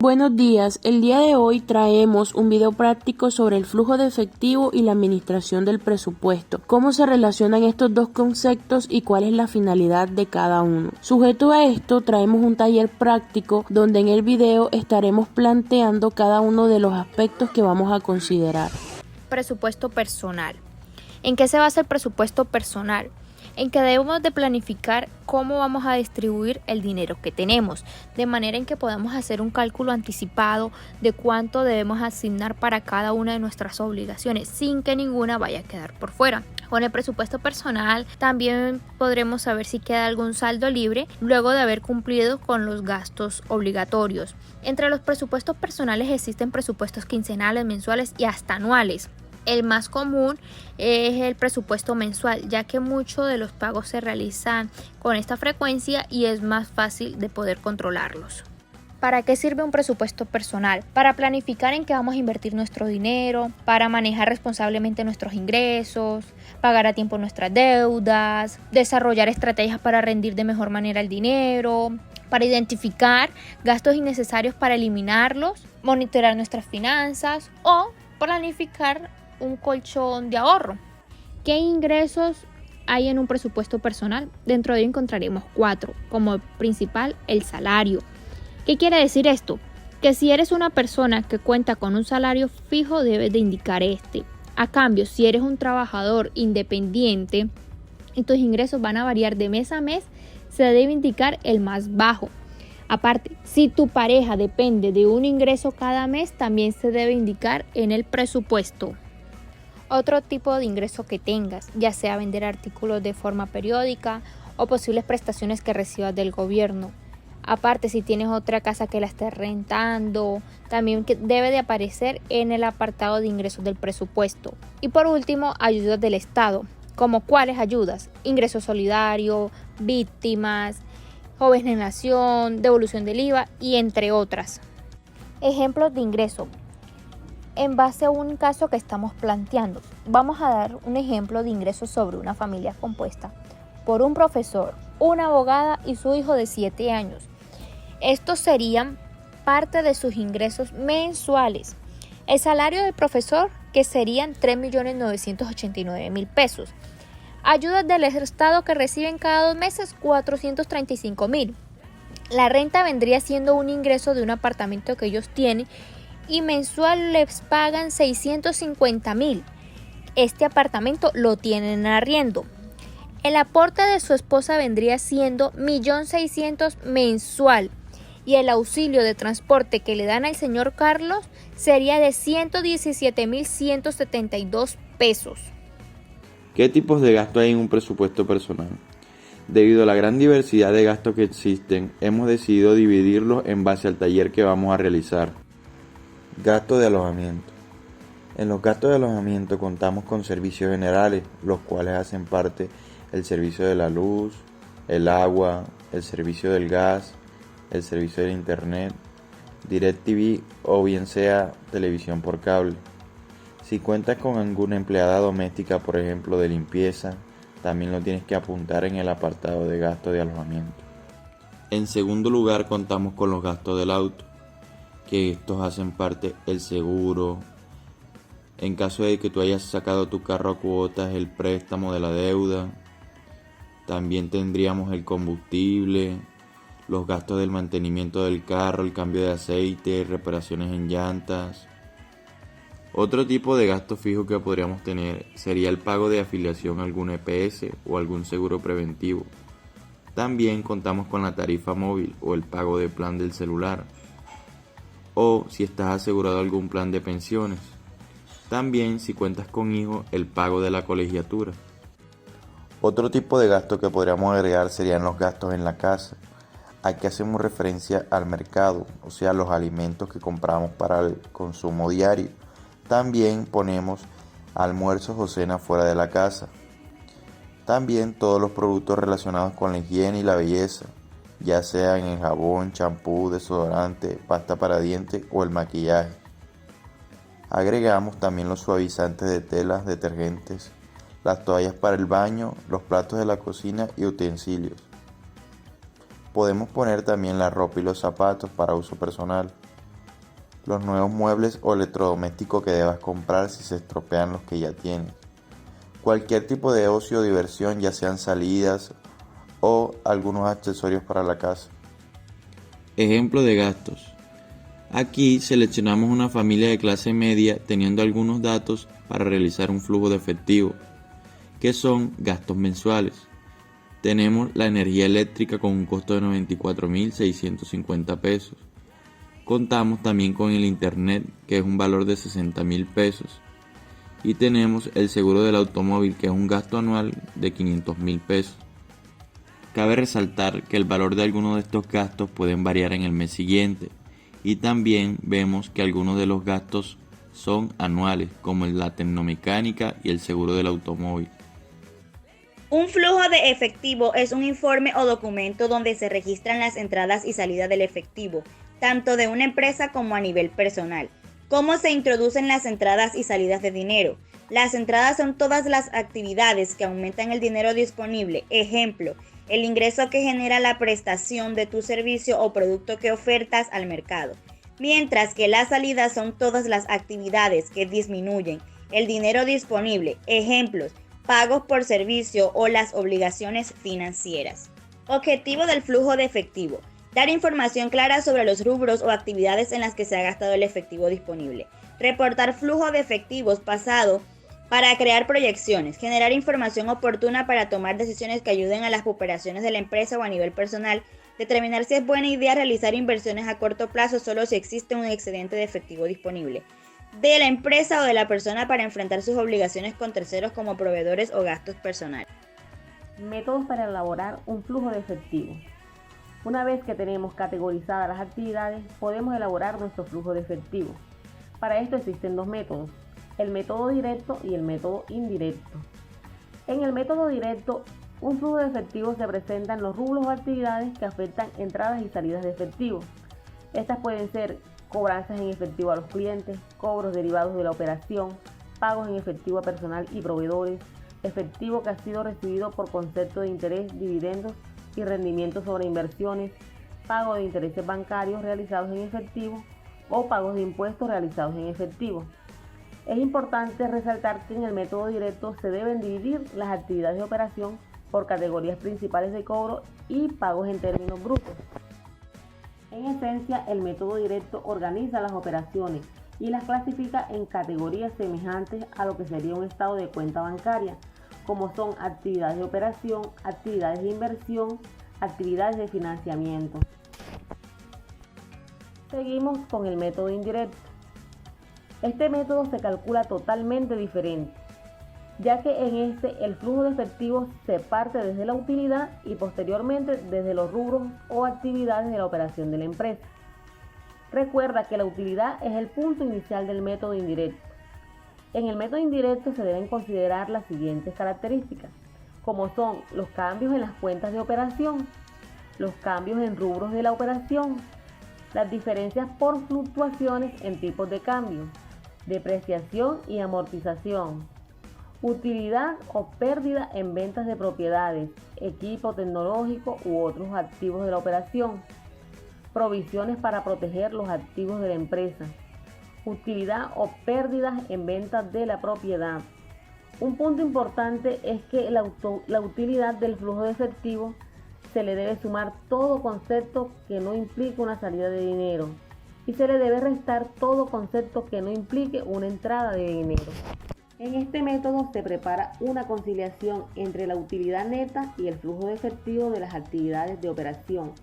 Buenos días, el día de hoy traemos un video práctico sobre el flujo de efectivo y la administración del presupuesto, cómo se relacionan estos dos conceptos y cuál es la finalidad de cada uno. Sujeto a esto, traemos un taller práctico donde en el video estaremos planteando cada uno de los aspectos que vamos a considerar. Presupuesto personal. ¿En qué se basa el presupuesto personal? En que debemos de planificar cómo vamos a distribuir el dinero que tenemos, de manera en que podamos hacer un cálculo anticipado de cuánto debemos asignar para cada una de nuestras obligaciones, sin que ninguna vaya a quedar por fuera. Con el presupuesto personal también podremos saber si queda algún saldo libre luego de haber cumplido con los gastos obligatorios. Entre los presupuestos personales existen presupuestos quincenales, mensuales y hasta anuales. El más común es el presupuesto mensual, ya que muchos de los pagos se realizan con esta frecuencia y es más fácil de poder controlarlos. ¿Para qué sirve un presupuesto personal? Para planificar en qué vamos a invertir nuestro dinero, para manejar responsablemente nuestros ingresos, pagar a tiempo nuestras deudas, desarrollar estrategias para rendir de mejor manera el dinero, para identificar gastos innecesarios para eliminarlos, monitorear nuestras finanzas o planificar un colchón de ahorro. ¿Qué ingresos hay en un presupuesto personal? Dentro de ello encontraremos 4, como principal el salario. ¿Qué quiere decir esto? Que si eres una persona que cuenta con un salario fijo, debes de indicar este. A cambio, si eres un trabajador independiente y tus ingresos van a variar de mes a mes, se debe indicar el más bajo. Aparte, si tu pareja depende de un ingreso cada mes, también se debe indicar en el presupuesto. Otro tipo de ingreso que tengas, ya sea vender artículos de forma periódica o posibles prestaciones que recibas del gobierno. Aparte, si tienes otra casa que la estés rentando, también debe de aparecer en el apartado de ingresos del presupuesto. Y por último, ayudas del Estado. ¿Como cuáles ayudas? Ingreso solidario, víctimas, jóvenes en nación, devolución del IVA y entre otras. Ejemplos de ingreso. En base a un caso que estamos planteando, vamos a dar un ejemplo de ingresos sobre una familia compuesta por un profesor, una abogada y su hijo de 7 años. Estos serían parte de sus ingresos mensuales. El salario del profesor, que serían 3.989.000 pesos. Ayudas del Estado que reciben cada 2 meses, 435.000. La renta vendría siendo un ingreso de un apartamento que ellos tienen y mensual les pagan 650.000. Este apartamento lo tienen en arriendo. El aporte de su esposa vendría siendo 1.600.000 mensual y el auxilio de transporte que le dan al señor Carlos sería de 117.172 pesos. ¿Qué tipos de gastos hay en un presupuesto personal? Debido a la gran diversidad de gastos que existen, hemos decidido dividirlos en base al taller que vamos a realizar. Gasto de alojamiento. En los gastos de alojamiento contamos con servicios generales, los cuales hacen parte el servicio de la luz, el agua, el servicio del gas, el servicio del internet, DirecTV o bien sea televisión por cable. Si cuentas con alguna empleada doméstica, por ejemplo de limpieza, también lo tienes que apuntar en el apartado de gasto de alojamiento. En segundo lugar contamos con los gastos del auto, que estos hacen parte el seguro, en caso de que tú hayas sacado tu carro a cuotas, el préstamo de la deuda. También tendríamos el combustible, los gastos del mantenimiento del carro, el cambio de aceite, reparaciones en llantas. Otro tipo de gasto fijo que podríamos tener sería el pago de afiliación a algún EPS o algún seguro preventivo. También contamos con la tarifa móvil o el pago de plan del celular, o si estás asegurado algún plan de pensiones. También, si cuentas con hijos, el pago de la colegiatura. Otro tipo de gasto que podríamos agregar serían los gastos en la casa. Aquí hacemos referencia al mercado, o sea, los alimentos que compramos para el consumo diario. También ponemos almuerzos o cenas fuera de la casa. También todos los productos relacionados con la higiene y la belleza, ya sean el jabón, champú, desodorante, pasta para dientes o el maquillaje. Agregamos también los suavizantes de telas, detergentes, las toallas para el baño, los platos de la cocina y utensilios. Podemos poner también la ropa y los zapatos para uso personal. los nuevos muebles o electrodomésticos que debas comprar si se estropean los que ya tienes, cualquier tipo de ocio o diversión, ya sean salidas o algunos accesorios para la casa. Ejemplo de gastos. Aquí seleccionamos una familia de clase media teniendo algunos datos para realizar un flujo de efectivo, que son gastos mensuales. Tenemos la energía eléctrica con un costo de 94.650 pesos. Contamos también con el internet, que es un valor de 60.000 pesos. Y tenemos el seguro del automóvil, que es un gasto anual de 500.000 pesos. Cabe resaltar que el valor de algunos de estos gastos pueden variar en el mes siguiente. Y también vemos que algunos de los gastos son anuales, como la tecnomecánica y el seguro del automóvil. Un flujo de efectivo es un informe o documento donde se registran las entradas y salidas del efectivo, tanto de una empresa como a nivel personal. ¿Cómo se introducen las entradas y salidas de dinero? Las entradas son todas las actividades que aumentan el dinero disponible. Ejemplo, el ingreso que genera la prestación de tu servicio o producto que ofertas al mercado. Mientras que las salidas son todas las actividades que disminuyen el dinero disponible. Ejemplos, pagos por servicio o las obligaciones financieras. Objetivo del flujo de efectivo: dar información clara sobre los rubros o actividades en las que se ha gastado el efectivo disponible. Reportar flujo de efectivos pasado para crear proyecciones. Generar información oportuna para tomar decisiones que ayuden a las operaciones de la empresa o a nivel personal. Determinar si es buena idea realizar inversiones a corto plazo solo si existe un excedente de efectivo disponible de la empresa o de la persona para enfrentar sus obligaciones con terceros como proveedores o gastos personales. Métodos para elaborar un flujo de efectivo. Una vez que tenemos categorizadas las actividades, podemos elaborar nuestro flujo de efectivo. Para esto existen dos métodos: el método directo y el método indirecto. En el método directo, un flujo de efectivo se presenta en los rubros o actividades que afectan entradas y salidas de efectivo. Estas pueden ser cobranzas en efectivo a los clientes, cobros derivados de la operación, pagos en efectivo a personal y proveedores, efectivo que ha sido recibido por concepto de interés, dividendos y rendimientos sobre inversiones, pago de intereses bancarios realizados en efectivo o pagos de impuestos realizados en efectivo. Es importante resaltar que en el método directo se deben dividir las actividades de operación por categorías principales de cobro y pagos en términos brutos. En esencia, el método directo organiza las operaciones y las clasifica en categorías semejantes a lo que sería un estado de cuenta bancaria, como son actividades de operación, actividades de inversión, actividades de financiamiento. Seguimos con el método indirecto. Este método se calcula totalmente diferente, ya que en este el flujo de efectivo se parte desde la utilidad y posteriormente desde los rubros o actividades de la operación de la empresa. Recuerda que la utilidad es el punto inicial del método indirecto. En el método indirecto se deben considerar las siguientes características, como son los cambios en las cuentas de operación, los cambios en rubros de la operación, las diferencias por fluctuaciones en tipos de cambio, depreciación y amortización, utilidad o pérdida en ventas de propiedades, equipo tecnológico u otros activos de la operación, provisiones para proteger los activos de la empresa, utilidad o pérdidas en ventas de la propiedad. Un punto importante es que la utilidad del flujo de efectivo se le debe sumar todo concepto que no implique una salida de dinero y se le debe restar todo concepto que no implique una entrada de dinero. En este método se prepara una conciliación entre la utilidad neta y el flujo de efectivo de las actividades de operación,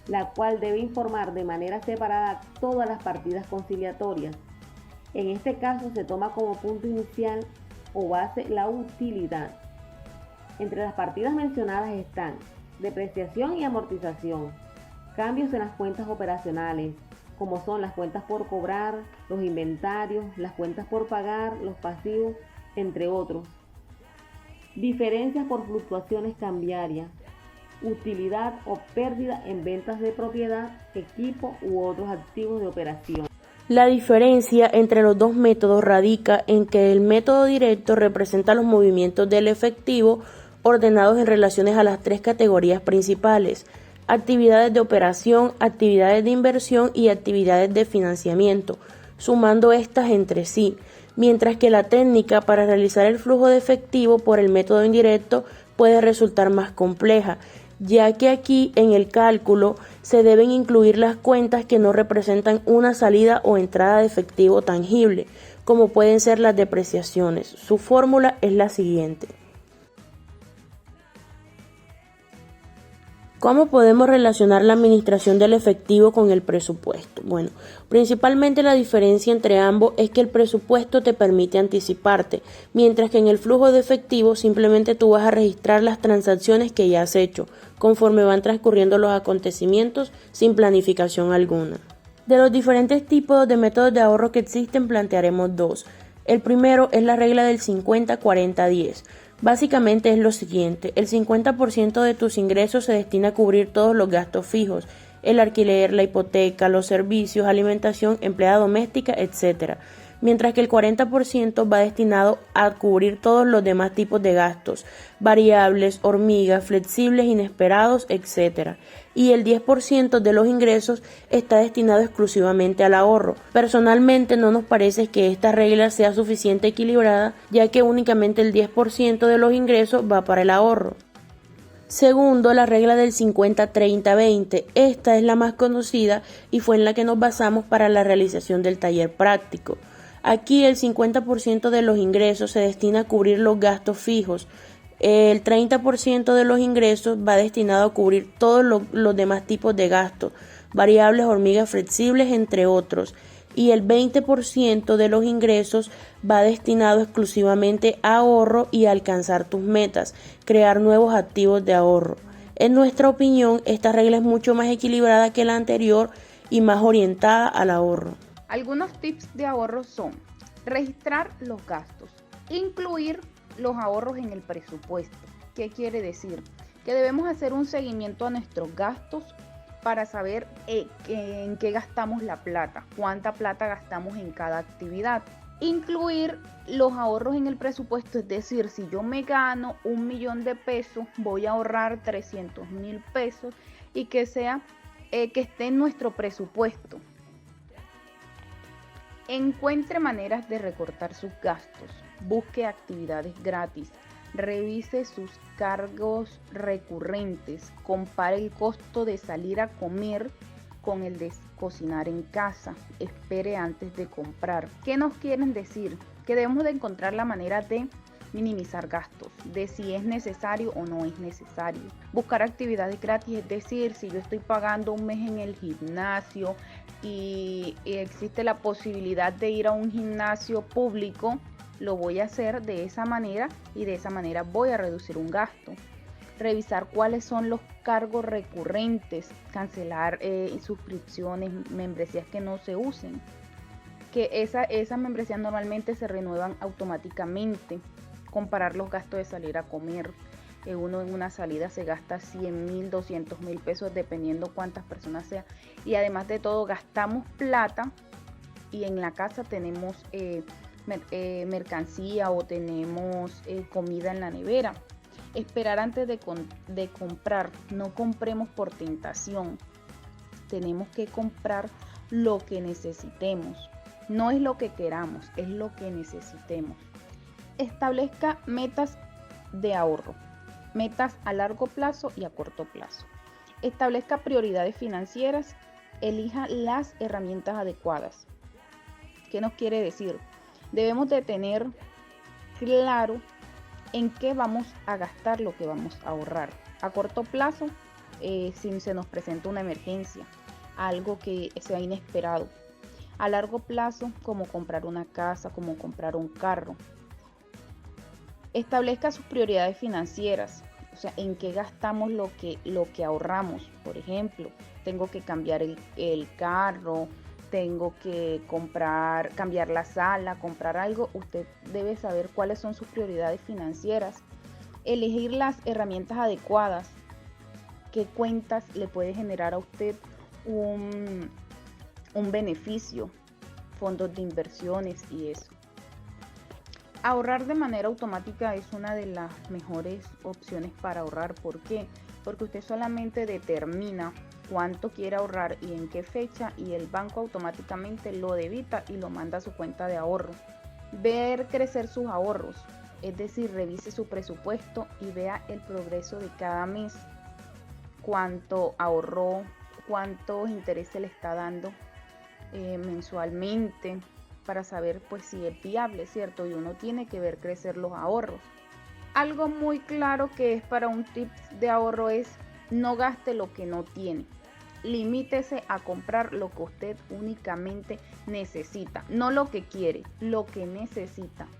la cual debe informar de manera separada todas las partidas conciliatorias. En este caso se toma como punto inicial o base la utilidad. Entre las partidas mencionadas están depreciación y amortización, cambios en las cuentas operacionales, como son las cuentas por cobrar, los inventarios, las cuentas por pagar, los pasivos, entre otros. Diferencias por fluctuaciones cambiarias, utilidad o pérdida en ventas de propiedad, equipo u otros activos de operación. La diferencia entre los dos métodos radica en que el método directo representa los movimientos del efectivo ordenados en relaciones a las tres categorías principales: actividades de operación, actividades de inversión y actividades de financiamiento, sumando estas entre sí, mientras que la técnica para realizar el flujo de efectivo por el método indirecto puede resultar más compleja, ya que aquí en el cálculo se deben incluir las cuentas que no representan una salida o entrada de efectivo tangible, como pueden ser las depreciaciones. Su fórmula es la siguiente. ¿Cómo podemos relacionar la administración del efectivo con el presupuesto? Bueno, principalmente la diferencia entre ambos es que el presupuesto te permite anticiparte, mientras que en el flujo de efectivo simplemente tú vas a registrar las transacciones que ya has hecho, conforme van transcurriendo los acontecimientos sin planificación alguna. De los diferentes tipos de métodos de ahorro que existen, plantearemos dos. El primero es la regla del 50-40-10. Básicamente es lo siguiente: el 50% de tus ingresos se destina a cubrir todos los gastos fijos, el alquiler, la hipoteca, los servicios, alimentación, empleada doméstica, etc. Mientras que el 40% va destinado a cubrir todos los demás tipos de gastos, variables, hormigas, flexibles, inesperados, etc. Y el 10% de los ingresos está destinado exclusivamente al ahorro. Personalmente no nos parece que esta regla sea suficiente equilibrada, ya que únicamente el 10% de los ingresos va para el ahorro. Segundo, la regla del 50-30-20. Esta es la más conocida y fue en la que nos basamos para la realización del taller práctico. Aquí el 50% de los ingresos se destina a cubrir los gastos fijos, el 30% de los ingresos va destinado a cubrir todos los demás tipos de gastos, variables, hormigas, flexibles, entre otros, y el 20% de los ingresos va destinado exclusivamente a ahorro y a alcanzar tus metas, crear nuevos activos de ahorro. En nuestra opinión, esta regla es mucho más equilibrada que la anterior y más orientada al ahorro. Algunos tips de ahorro son: registrar los gastos, incluir los ahorros en el presupuesto. ¿Qué quiere decir? Que debemos hacer un seguimiento a nuestros gastos para saber en qué gastamos la plata, cuánta plata gastamos en cada actividad. Incluir los ahorros en el presupuesto, es decir, si yo me gano 1 millón de pesos, voy a ahorrar 300.000 pesos y que esté en nuestro presupuesto. Encuentre maneras de recortar sus gastos, busque actividades gratis, revise sus cargos recurrentes, compare el costo de salir a comer con el de cocinar en casa, espere antes de comprar. ¿Qué nos quieren decir? Que debemos de encontrar la manera de minimizar gastos, de si es necesario o no es necesario. Buscar actividades gratis, es decir, si yo estoy pagando un mes en el gimnasio y existe la posibilidad de ir a un gimnasio público, lo voy a hacer de esa manera y de esa manera voy a reducir un gasto. Revisar cuáles son los cargos recurrentes, cancelar suscripciones, membresías que no se usen, que esas membresías normalmente se renuevan automáticamente. Comparar los gastos de salir a comer. Uno en una salida se gasta 100.000, 200.000 pesos dependiendo cuántas personas sea, y además de todo gastamos plata y en la casa tenemos mercancía o tenemos comida en la nevera. Esperar antes de comprar, no compremos por tentación, tenemos que comprar lo que necesitemos, no es lo que queramos, es lo que necesitemos. Establezca metas de ahorro, metas a largo plazo y a corto plazo. Establezca prioridades financieras, elija las herramientas adecuadas. ¿Qué nos quiere decir? Debemos de tener claro en qué vamos a gastar lo que vamos a ahorrar. A corto plazo, si se nos presenta una emergencia, algo que sea inesperado. A largo plazo, como comprar una casa, como comprar un carro. Establezca sus prioridades financieras, o sea, en qué gastamos lo que ahorramos. Por ejemplo, tengo que cambiar el carro, tengo que cambiar la sala, comprar algo. Usted debe saber cuáles son sus prioridades financieras, elegir las herramientas adecuadas, qué cuentas le puede generar a usted un beneficio, fondos de inversiones y eso. Ahorrar de manera automática es una de las mejores opciones para ahorrar. ¿Por qué? porque usted solamente determina cuánto quiere ahorrar y en qué fecha, y el banco automáticamente lo debita y lo manda a su cuenta de ahorros. Ver crecer sus ahorros, es decir, revise su presupuesto y vea el progreso de cada mes, cuánto ahorró, cuántos intereses le está dando mensualmente, para saber pues si es viable, ¿cierto? Y uno tiene que ver crecer los ahorros. Algo muy claro que es para un tip de ahorro es: no gaste lo que no tiene. Limítese a comprar lo que usted únicamente necesita, no lo que quiere, lo que necesita.